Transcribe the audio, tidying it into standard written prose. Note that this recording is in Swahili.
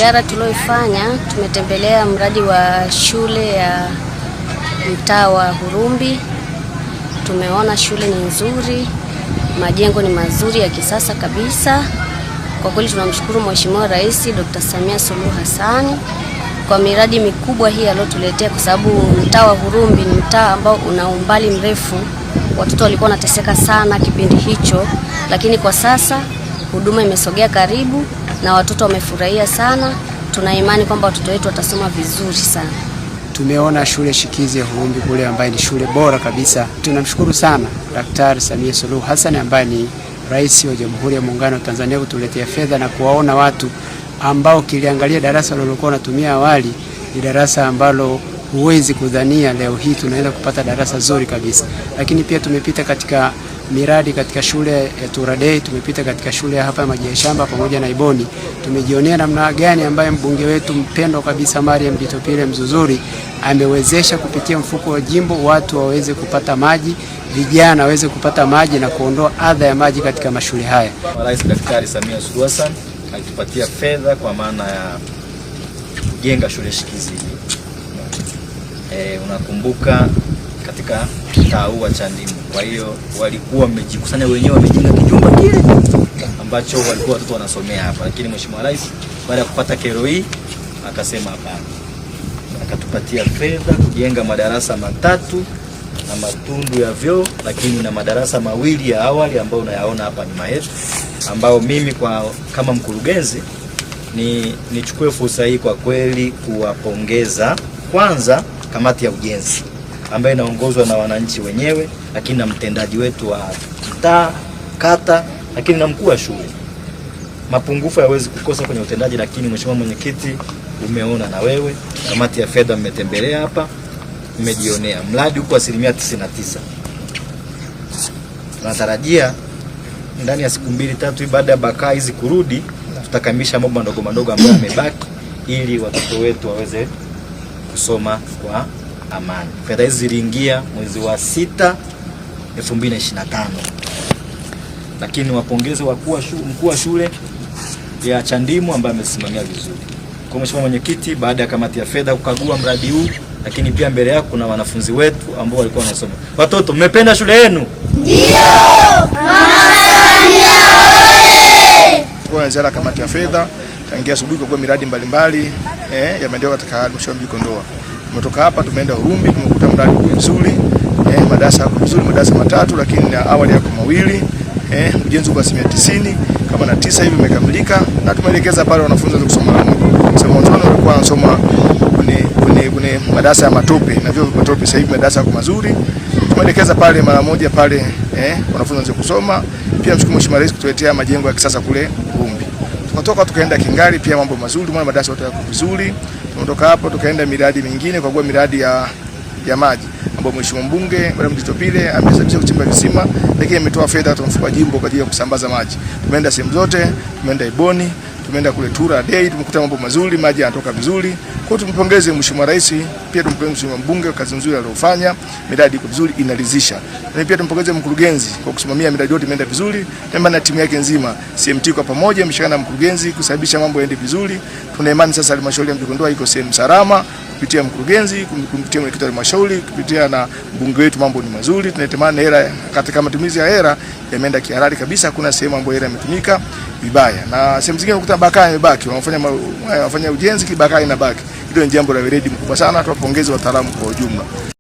Ziara tulioifanya, tumetembelea mradi wa shule ya mtaa wa Hurumbi. Tumeona shule ni nzuri, majengo ni mazuri ya kisasa kabisa. Kwa kweli tunamshukuru Mheshimiwa Rais Dr. Samia Suluhu Hassan kwa miradi mikubwa hii aliyotuletea, kwa sababu mtaa wa Hurumbi ni mtaa ambao una umbali mrefu. Watoto walikuwa wanateseka sana kipindi hicho, lakini kwa sasa huduma imesogea karibu na watoto wamefurahia sana. Tuna imani kwamba watoto wetu watasoma vizuri sana. Tumeona shule shikizi ya Hurumbi kule ambaye ni shule bora kabisa. Tunamshukuru sana Daktari Samia Suluhu Hassan ambaye ni Rais wa Jamhuri ya Muungano wa Tanzania kutuletea fedha na kuwaona watu ambao kiliangalia darasa lililokuwa natumia awali ni darasa ambalo huwezi kudhania leo hii tunaenda kupata darasa zuri kabisa. Lakini pia tumepita katika miradi katika shule ya Turadei, tumepita katika shule ya hapa Maji ya Shamba pamoja na Iboni. Tumejionea namna gani ambaye mbunge wetu mpendwa kabisa Mariam Ditopile Mzuzuri amewezesha kupitia mfuko wa jimbo watu waweze kupata maji, vijana waweze kupata maji na kuondoa adha ya maji katika mashule haya. Rais Daktari Samia Suluhu Hassan alitupatia fedha kwa maana ya kujenga shule shikizi. Unakumbuka katika mtaa wa Chandimu. Kwa hiyo walikuwa wamejikusanya wenyewe, wamejenga kijumba kile ambacho walikuwa watoto wanasomea hapa, lakini Mheshimiwa Rais baada ya kupata kero hii akasema hapana. Akatupatia fedha kujenga madarasa 3 na matundu ya vyoo, lakini na madarasa 2 ya awali ambayo unayaona hapa nyuma yetu, ambao mimi kama mkurugenzi nichukue fursa hii kwa kweli kuwapongeza kwanza kamati ya ujenzi ambayo inaongozwa na wananchi wenyewe, lakini na mtendaji wetu wa mtaa, kata, lakini na mkuu wa shule. Mapungufu hayawezi kukosa kwenye utendaji, lakini Mheshimiwa Mwenyekiti, umeona na wewe kamati ya fedha mmetembelea hapa, mmejionea mradi uko 99%. Tunatarajia ndani ya siku 2-3 baada ya bakaa hizi kurudi, tutakamilisha mambo madogo ambayo yamebaki ili watoto wetu waweze kusoma kwa amani. Fedha hizi ziliingia mwezi wa 6 2025. Lakini wapongeze mkuu wa shule ya Chandimu ambaye amesimamia vizuri. Kwa Mheshimiwa Mwenyekiti, baada ya kamati ya fedha kukagua mradi huu, lakini pia mbele yako kuna wanafunzi wetu ambao walikuwa wanasoma. Watoto, mmependa shule yenu? Ndio! Kwa ziara kamati ya fedha tangia asubuhi kwa miradi mbalimbali ya maendeleo katika halmashauri ya Kondoa. Tumetoka hapa tumeenda Hurumbi, tumekuta mradi mzuri, madarasa vizuri, madarasa 3 lakini awali yako 2, ujenzi kwa 90 kama na 9 hivi umekamilika, na tumeelekeza pale wanafunzi wa kusoma mwanzo walikuwa wanasoma kwenye madarasa ya matope na vyo matope, sasa hivi madarasa yako mazuri. Tumeelekeza pale mara moja pale wanafunzi wa kusoma. Pia mshukuru Mheshimiwa Rais kutuletea majengo ya kisasa kule Hurumbi. Tukatoka tukaenda Kingali, pia mambo mazuri, mwana madarasa yote yako vizuri. Tumetoka hapo tukaenda miradi mingine kwa miradi ya maji ambapo Mheshimiwa mbunge Mariam Ditopile amesababisha kuchimba visima, lakini ametoa fedha kwa mfuko wa jimbo kwa ajili ya kusambaza maji. Tumeenda sehemu zote, tumeenda Iboni, tumeenda kule Turadei, tumekuta mambo mazuri, maji yanatoka vizuri. Kwa hiyo tumpongeze Mheshimiwa Rais, pia tumpongeze Mheshimiwa mbunge kwa kazi nzuri aliyofanya, miradi iko vizuri, inaridhisha. Na pia tumpongeze mkurugenzi kwa kusimamia miradi yote imeenda vizuri, na timu yake nzima. CMT kwa pamoja imeshikana na mkurugenzi kusababisha mambo yaende vizuri. Tuna imani sasa halmashauri ya Mji Kondoa iko sehemu salama kupitia mkurugenzi, kupitia mwenyekiti wa halmashauri, kupitia na mbunge wetu, mambo ni mazuri. Tunatamani hela katika matumizi ya hela yameenda kihalali kabisa, hakuna sehemu ambayo hela imetumika vibaya. Na sehemu zingine ukuta bakaa imebaki, wanafanya ujenzi kibakaa inabaki. Hilo ni jambo la weledi mkubwa sana, tuwapongeze wataalamu kwa ujumla.